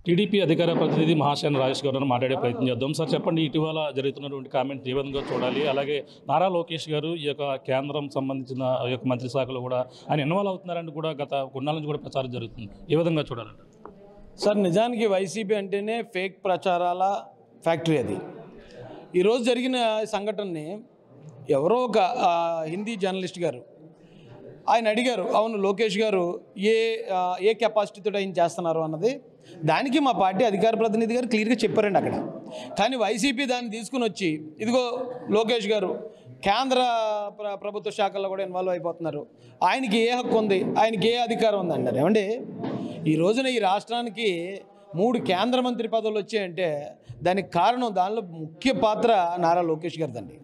TDP అధికార ప్రతినిధి మహాసేన రాజేష్ గారు మాట్లాడే ప్రయత్నం చేద్దాం. సార్ చెప్పండి, ఇటీవల జరుగుతున్నటువంటి కామెంట్ ఏ విధంగా చూడాలి? అలాగే నారా లోకేష్ గారు ఈ యొక్క కేంద్రం సంబంధించిన ఈ యొక్క మంత్రి శాఖలో కూడా ఆయన ఇన్వాల్వ్ అవుతున్నారని కూడా గత కొన్నాళ్ళ నుంచి కూడా ప్రచారం జరుగుతుంది. ఏ విధంగా చూడాలంట? సార్, నిజానికి వైసీపీ అంటేనే ఫేక్ ప్రచారాల ఫ్యాక్టరీ. అది ఈరోజు జరిగిన సంఘటనని ఎవరో ఒక హిందీ జర్నలిస్ట్ గారు ఆయన అడిగారు, అవును లోకేష్ గారు ఏ కెపాసిటీతో ఆయన చేస్తున్నారు అన్నది. దానికి మా పార్టీ అధికార ప్రతినిధి గారు క్లియర్గా చెప్పారండి అక్కడ. కానీ వైసీపీ దాన్ని తీసుకుని వచ్చి ఇదిగో లోకేష్ గారు కేంద్ర ప్రభుత్వ శాఖల్లో కూడా ఇన్వాల్వ్ అయిపోతున్నారు, ఆయనకి ఏ హక్కు ఉంది, ఆయనకి ఏ అధికారం ఉంది అన్నారు. ఏమండి, ఈ రోజున ఈ రాష్ట్రానికి 3 కేంద్ర మంత్రి పదవులు వచ్చాయంటే దానికి కారణం, దానిలో ముఖ్య పాత్ర నారా లోకేష్ గారిదండి.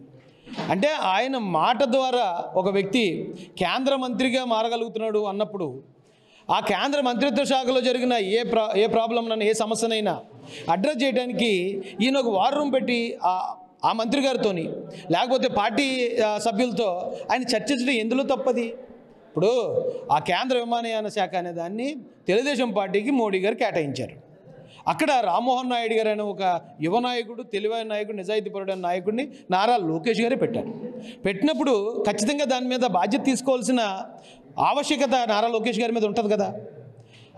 అంటే ఆయన మాట ద్వారా ఒక వ్యక్తి కేంద్ర మంత్రిగా మారగలుగుతున్నాడు అన్నప్పుడు ఆ కేంద్ర మంత్రిత్వ శాఖలో జరిగిన ఏ ప్రాబ్లంనైనా, ఏ సమస్యనైనా అడ్రస్ చేయడానికి ఈయన ఒక వార్ రూమ్ పెట్టి ఆ మంత్రి గారితోని లేకపోతే పార్టీ సభ్యులతో ఆయన చర్చించడం ఎందులో తప్పది? ఇప్పుడు ఆ కేంద్ర విమానయాన శాఖ అనే దాన్ని తెలుగుదేశం పార్టీకి మోడీ గారు కేటాయించారు. అక్కడ రామ్మోహన్ నాయుడు గారు అనే ఒక యువ నాయకుడు, తెలివైన నాయకుడు, నిజాయితీపరుడైన నాయకుడిని నారా లోకేష్ గారే పెట్టారు. పెట్టినప్పుడు ఖచ్చితంగా దాని మీద బాధ్యత తీసుకోవాల్సిన ఆవశ్యకత నారా లోకేష్ గారి మీద ఉంటుంది కదా.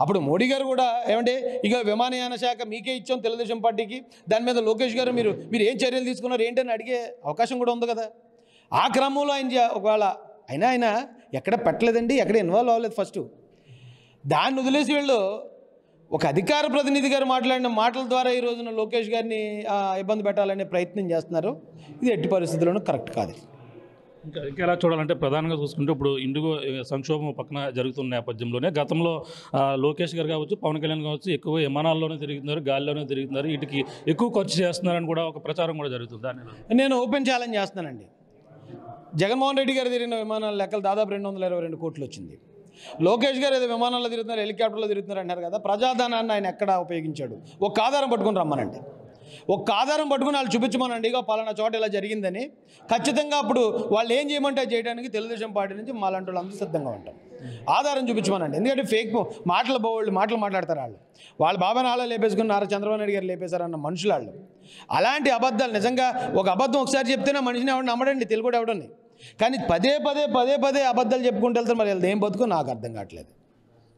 అప్పుడు మోడీ గారు కూడా ఏమంటే ఇక విమానయాన శాఖ మీకే ఇచ్చాం తెలుగుదేశం పార్టీకి, దాని మీద లోకేష్ గారు మీరు ఏం చర్యలు తీసుకున్నారు ఏంటని అడిగే అవకాశం కూడా ఉంది కదా. ఆ క్రమంలో ఒకవేళ ఆయన ఎక్కడ పెట్టలేదండి, ఎక్కడ ఇన్వాల్వ్ అవ్వలేదు. ఫస్ట్ దాన్ని వదిలేసి వీళ్ళు ఒక అధికార ప్రతినిధి గారు మాట్లాడిన మాటల ద్వారా ఈ రోజున లోకేష్ గారిని ఇబ్బంది పెట్టాలనే ప్రయత్నం చేస్తున్నారు. ఇది ఎట్టి పరిస్థితుల్లోనూ కరెక్ట్ కాదు. ఇంకా ఎలా చూడాలంటే ప్రధానంగా చూసుకుంటే ఇప్పుడు ఇండిగో సంక్షోభం పక్కన జరుగుతున్న నేపథ్యంలోనే గతంలో లోకేష్ గారు కావచ్చు, పవన్ కళ్యాణ్ కావచ్చు ఎక్కువ విమానాల్లోనే తిరుగుతున్నారు, గాలిలోనే తిరుగుతున్నారు, వీటికి ఎక్కువ ఖర్చు చేస్తున్నారని కూడా ఒక ప్రచారం కూడా జరుగుతుంది. దాన్ని నేను ఓపెన్ ఛాలెంజ్ చేస్తున్నానండి. జగన్మోహన్ రెడ్డి గారు తిరిగిన విమానాల లెక్కలు దాదాపు 222 కోట్లు వచ్చింది. లోకేష్ గారు ఏదో విమానాల్లో తిరుగుతున్నారు, హెలికాప్టర్లో తిరుగుతున్నారు అంటారు కదా. ప్రజాధనాన్ని ఆయన ఎక్కడ ఉపయోగించాడు? ఒక ఆధారం పట్టుకుని రమ్మనండి, ఒక ఆధారం పట్టుకుని వాళ్ళు చూపించమనండి, ఇక పలానా చోట ఇలా జరిగిందని. ఖచ్చితంగా అప్పుడు వాళ్ళు ఏం చేయమంటే చేయడానికి తెలుగుదేశం పార్టీ నుంచి మాలాంటి వాళ్ళు అందరూ సిద్ధంగా ఉంటాం. ఆధారం చూపించమనండి. ఎందుకంటే ఫేక్ మాటలు మాట్లాడతారు వాళ్ళు బాబాని హాలో లేపేసుకుని నారా చంద్రబాబు నాయుడు గారు లేపేశారన్న మనుషులు వాళ్ళు. అలాంటి అబద్ధాలు నిజంగా ఒక అబద్ధం ఒకసారి చెప్తేనే మనిషిని ఎవరిని నమ్మడండి, తెలుగుడు ఎవడని. కానీ పదే అబద్ధాలు చెప్పుకుంటూ వెళ్తారు. మరి వాళ్ళు ఏం బతుకో నాకు అర్థం కావట్లేదు.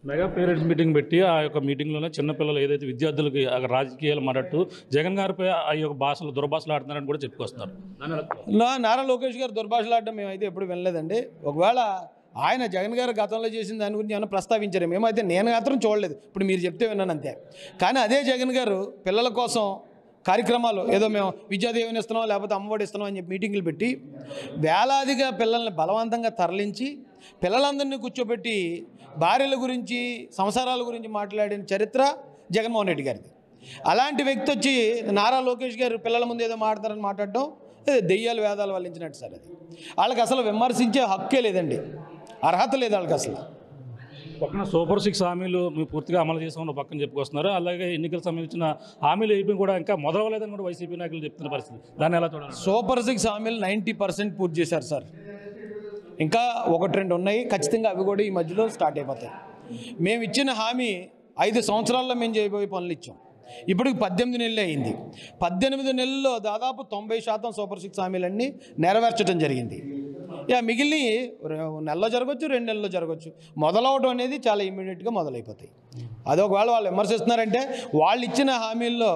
మెగా పేరెంట్స్ మీటింగ్ పెట్టి ఆ యొక్క మీటింగ్లోనే చిన్నపిల్లలు ఏదైతే విద్యార్థులకి రాజకీయాలు మాట్లాడుతూ జగన్ గారిపై ఆ యొక్క భాషలు దుర్భాషలు ఆడుతున్నారని కూడా చెప్పుకొస్తున్నారు. నారా లోకేష్ గారు దుర్భాషలు ఆడడం మేమైతే ఎప్పుడు వినలేదండి. ఒకవేళ ఆయన జగన్ గారు గతంలో చేసిన దాని గురించి ఏమైనా ప్రస్తావించారు, మేమైతే నేను మాత్రం చూడలేదు. ఇప్పుడు మీరు చెప్తే విన్నాను అంతే. కానీ అదే జగన్ గారు పిల్లల కోసం కార్యక్రమాలు ఏదో మేము విద్యాదీవెన ఇస్తున్నాం లేకపోతే అమ్మఒడి ఇస్తున్నాం అని చెప్పి మీటింగులు పెట్టి వేలాదిగా పిల్లల్ని బలవంతంగా తరలించి పిల్లలందరినీ కూర్చోబెట్టి భార్యల గురించి, సంసారాల గురించి మాట్లాడిన చరిత్ర జగన్మోహన్ రెడ్డి గారిది. అలాంటి వ్యక్తి వచ్చి నారా లోకేష్ గారు పిల్లల ముందు ఏదో మాట్లాడతారని మాట్లాడటం దెయ్యాలు వేదాలు వల్లించినట్టు సార్. అది వాళ్ళకి అసలు విమర్శించే హక్కే లేదండి, అర్హత లేదు వాళ్ళకి అసలు. పక్కన సూపర్ 6 హామీలు మీరు పూర్తిగా అమలు చేసామని పక్కన చెప్పుకొస్తున్నారు. అలాగే ఎన్నికల సంబంధించిన హామీలు అయిపోయి కూడా ఇంకా మొదలవలేదని కూడా వైసీపీ నాయకులు చెప్తున్న పరిస్థితి. దాన్ని ఎలా చూడాలి? సూపర్ 6 హామీలు 90% పూర్తి చేశారు సార్. ఇంకా 1-2 ఉన్నాయి, ఖచ్చితంగా అవి కూడా ఈ మధ్యలో స్టార్ట్ అయిపోతాయి. మేము ఇచ్చిన హామీ 5 సంవత్సరాల్లో మేము చేయబోయే పనులు ఇచ్చాం. ఇప్పుడు 18 నెలలు అయింది. 18 నెలల్లో దాదాపు 90% సూపర్ 6 హామీలన్నీ నెరవేర్చడం జరిగింది. మిగిలిన నెలలో జరగవచ్చు, 2 నెలల్లో జరగవచ్చు. మొదలవడం అనేది చాలా ఇమ్మీడియట్గా మొదలైపోతాయి. అది ఒకవేళ వాళ్ళు విమర్శిస్తున్నారంటే వాళ్ళు ఇచ్చిన హామీల్లో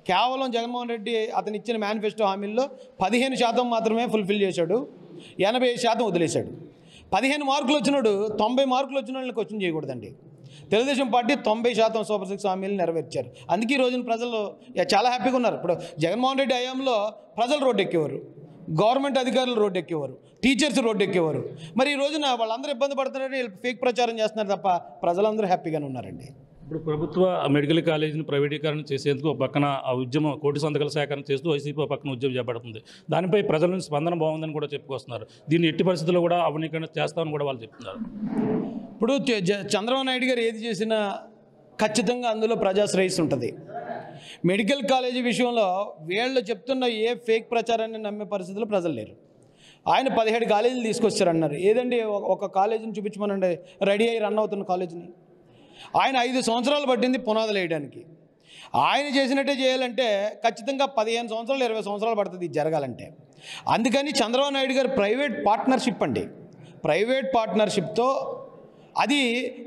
కేవలం జగన్మోహన్ రెడ్డి అతను ఇచ్చిన మేనిఫెస్టో హామీల్లో 15% మాత్రమే ఫుల్ఫిల్ చేశాడు, 85% వదిలేశాడు. 15 మార్కులు వచ్చినాడు 90 మార్కులు వచ్చిన వాళ్ళని క్వశ్చన్ చేయకూడదండి. తెలుగుదేశం పార్టీ 90% సూపర్ 6 హామీలు నెరవేర్చారు. అందుకే ఈ రోజున ప్రజలు చాలా హ్యాపీగా ఉన్నారు. ఇప్పుడు జగన్మోహన్ రెడ్డి హయాంలో ప్రజలు రోడ్డు ఎక్కేవారు, గవర్నమెంట్ అధికారులు రోడ్డు ఎక్కేవారు, టీచర్స్ రోడ్డు ఎక్కేవారు. మరి ఈ రోజున వాళ్ళందరూ ఇబ్బంది పడుతున్నారని ఫేక్ ప్రచారం చేస్తున్నారు తప్ప ప్రజలందరూ హ్యాపీగానే ఉన్నారండి. ఇప్పుడు ప్రభుత్వ మెడికల్ కాలేజీని ప్రైవేటీకరణ చేసేందుకు ఒక పక్కన ఆ ఉద్యమం కోటి సంతకాల సేకరణ చేస్తూ వైసీపీ పక్కన ఉద్యమం చేపడుతుంది. దానిపై ప్రజల నుంచి స్పందన బాగుందని కూడా చెప్పుకొస్తున్నారు. దీన్ని ఎట్టి పరిస్థితుల్లో కూడా అవనీకరణ చేస్తామని కూడా వాళ్ళు చెప్తున్నారు. ఇప్పుడు చంద్రబాబు నాయుడు గారు ఏది చేసినా ఖచ్చితంగా అందులో ప్రజాశ్రేయస్సు ఉంటుంది. మెడికల్ కాలేజీ విషయంలో వీళ్ళు చెప్తున్న ఏ ఫేక్ ప్రచారాన్ని నమ్మే పరిస్థితుల్లో ప్రజలు లేరు. ఆయన 17 కాలేజీలు తీసుకొచ్చారన్నారు. ఏదండి ఒక కాలేజీని చూపించమనండి, రెడీ అయ్యి రన్ అవుతున్న కాలేజీని. ఆయన 5 సంవత్సరాలు పట్టింది పునాదులు వేయడానికి. ఆయన చేసినట్టే చేయాలంటే ఖచ్చితంగా 15 సంవత్సరాలు 20 సంవత్సరాలు పడుతుంది ఇది జరగాలంటే. అందుకని చంద్రబాబు నాయుడు గారు ప్రైవేట్ పార్ట్నర్షిప్ అండి, ప్రైవేట్ పార్ట్నర్షిప్తో అది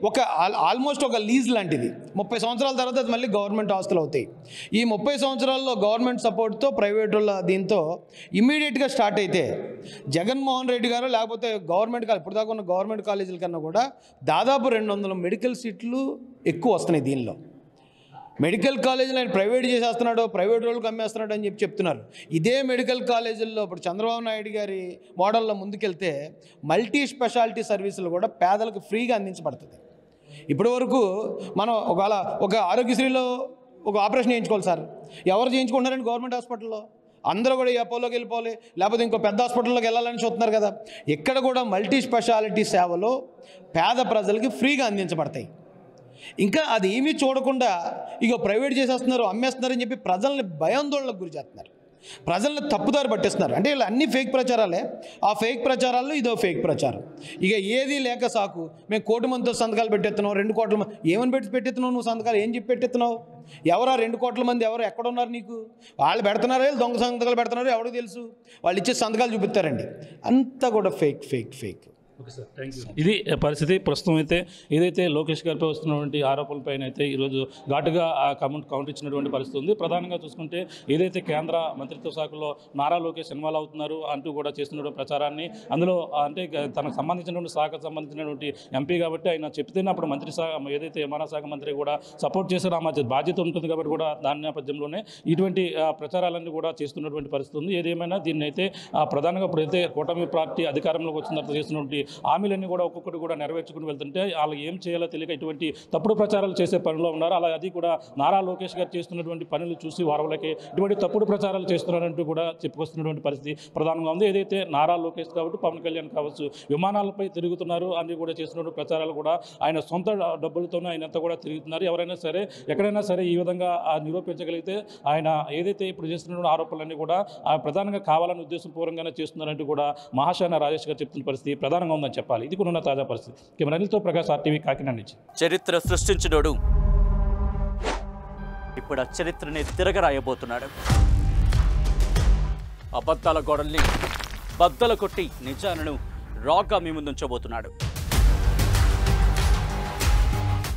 ఒక ఆల్మోస్ట్ ఒక లీజ్ లాంటిది. 30 సంవత్సరాల తర్వాత అది మళ్ళీ గవర్నమెంట్ ఆస్తులు అవుతాయి. ఈ 30 సంవత్సరాల్లో గవర్నమెంట్ సపోర్ట్తో ప్రైవేట్ వాళ్ళ దీంతో ఇమ్మీడియట్గా స్టార్ట్ అయితే జగన్మోహన్ రెడ్డి గారు లేకపోతే గవర్నమెంట్ ఇప్పుడు దాకా ఉన్న గవర్నమెంట్ కాలేజీల కన్నా కూడా దాదాపు 200 మెడికల్ సీట్లు ఎక్కువ వస్తున్నాయి దీనిలో. మెడికల్ కాలేజీలు ఆయన ప్రైవేట్ చేసేస్తున్నాడు, ప్రైవేట్ వాళ్ళకి అమ్మేస్తున్నాడు అని చెప్తున్నారు. ఇదే మెడికల్ కాలేజీల్లో ఇప్పుడు చంద్రబాబు నాయుడు గారి మోడల్లో ముందుకెళ్తే మల్టీ స్పెషాలిటీ సర్వీసులు కూడా పేదలకు ఫ్రీగా అందించబడుతుంది. ఇప్పటి వరకు మనం ఒక ఆరోగ్యశ్రీలో ఒక ఆపరేషన్ చేయించుకోవాలి సార్, ఎవరు చేయించుకుంటున్నారండి గవర్నమెంట్ హాస్పిటల్లో? అందరూ కూడా అపోలోకి వెళ్ళిపోవాలి, లేకపోతే ఇంకో పెద్ద హాస్పిటల్లోకి వెళ్ళాలని చూస్తున్నారు కదా. ఇక్కడ కూడా మల్టీ స్పెషాలిటీ సేవలు పేద ప్రజలకి ఫ్రీగా అందించబడతాయి. ఇంకా అది ఏమీ చూడకుండా ఇక ప్రైవేట్ చేసేస్తున్నారు, అమ్మేస్తున్నారని చెప్పి ప్రజల్ని భయాందోళనకు గురి చేస్తున్నారు, ప్రజల్ని తప్పుదారి పట్టిస్తున్నారు. అంటే ఇలా అన్ని ఫేక్ ప్రచారాలే. ఆ ఫేక్ ప్రచారాల్లో ఇదో ఫేక్ ప్రచారం. ఇక ఏది లేక సాకు మేము 1 కోటి మందితో సంతకాలు పెట్టేస్తున్నావు, 2 కోట్ల మంది ఏమని పెట్టెత్తున్నావు నువ్వు సంతకాలు? ఏం చెప్పి పెట్టెత్తున్నావు? ఎవరా 2 కోట్ల మంది? ఎవరు ఎక్కడున్నారు నీకు? వాళ్ళు పెడుతున్నారా, దొంగ సంతకాలు పెడుతున్నారు, ఎవరికి తెలుసు? వాళ్ళు ఇచ్చే సంతకాలు చూపిస్తారండి. అంతా కూడా fake fake fake. Okay sir, thank you. ఇది పరిస్థితి. ప్రస్తుతం అయితే ఏదైతే లోకేష్ గారిపై వస్తున్నటువంటి ఆరోపణలపైన అయితే ఈరోజు ఘాటుగా కౌంటర్ ఇచ్చినటువంటి పరిస్థితి ఉంది. ప్రధానంగా చూసుకుంటే ఏదైతే కేంద్ర మంత్రిత్వ శాఖలో నారా లోకేష్ ఇన్వాల్వ్ అవుతున్నారు అంటూ కూడా చేస్తున్న ప్రచారాన్ని, అందులో అంటే తనకు సంబంధించినటువంటి శాఖకు సంబంధించినటువంటి ఎంపీ కాబట్టి ఆయన చెప్తేనే అప్పుడు మంత్రి శాఖ ఏదైతే విమాన శాఖ మంత్రి కూడా సపోర్ట్ చేశారు, ఆ మధ్య బాధ్యత ఉంటుంది కాబట్టి కూడా దాని నేపథ్యంలోనే ఇటువంటి ప్రచారాలన్నీ కూడా చేస్తున్నటువంటి పరిస్థితి ఉంది. ఏదేమైనా దీన్ని అయితే ప్రధానంగా ఇప్పుడైతే కూటమి పార్టీ అధికారంలోకి వచ్చిన తర్వాత చేస్తున్నటువంటి హామీలన్నీ కూడా ఒక్కొక్కటి కూడా నెరవేర్చుకుని వెళ్తుంటే వాళ్ళు ఏం చేయాలో తెలియక ఇటువంటి తప్పుడు ప్రచారాలు చేసే పనిలో ఉన్నారు. అలా అది కూడా నారా లోకేష్ గారు చేస్తున్నటువంటి పనులు చూసి వారవలకి ఇటువంటి తప్పుడు ప్రచారాలు చేస్తున్నారంటూ కూడా చెప్పుకొస్తున్నటువంటి పరిస్థితి ప్రధానంగా ఉంది. ఏదైతే నారా లోకేష్ కాబట్టి పవన్ కళ్యాణ్ కావచ్చు విమానాలపై తిరుగుతున్నారు అని కూడా చేస్తున్నటువంటి ప్రచారాలు కూడా ఆయన సొంత డబ్బులతోనే ఆయన అంతా కూడా తిరుగుతున్నారు. ఎవరైనా సరే ఎక్కడైనా సరే ఈ విధంగా నిరూపించగలిగితే ఆయన ఏదైతే ఇప్పుడు చేస్తున్న ఆరోపణలన్నీ కూడా ప్రధానంగా కావాలని ఉద్దేశపూర్వకంగానే చేస్తున్నారంటూ కూడా మహాశాన రాజేష్ గారు చెప్తున్న పరిస్థితి ప్రధానంగా ఉందని చెప్పాలి. ఇది కూడా ఉన్న తాజా పరిస్థితి. కెమెరా అనిల్తో ప్రకాష్, RTV కాకినాడ నుంచి. చరిత్ర సృష్టించినోడు ఇప్పుడు ఆ చరిత్రని తిరగరాయబోతున్నాడు. అబద్ధాల గోడల్ని బద్దలు కొట్టి నిజాలను రాగా మీ ముందుంచబోతున్నాడు.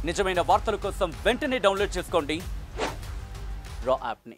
నిజమైన వార్తల కోసం వెంటనే డౌన్లోడ్ చేసుకోండి రా యాప్ని.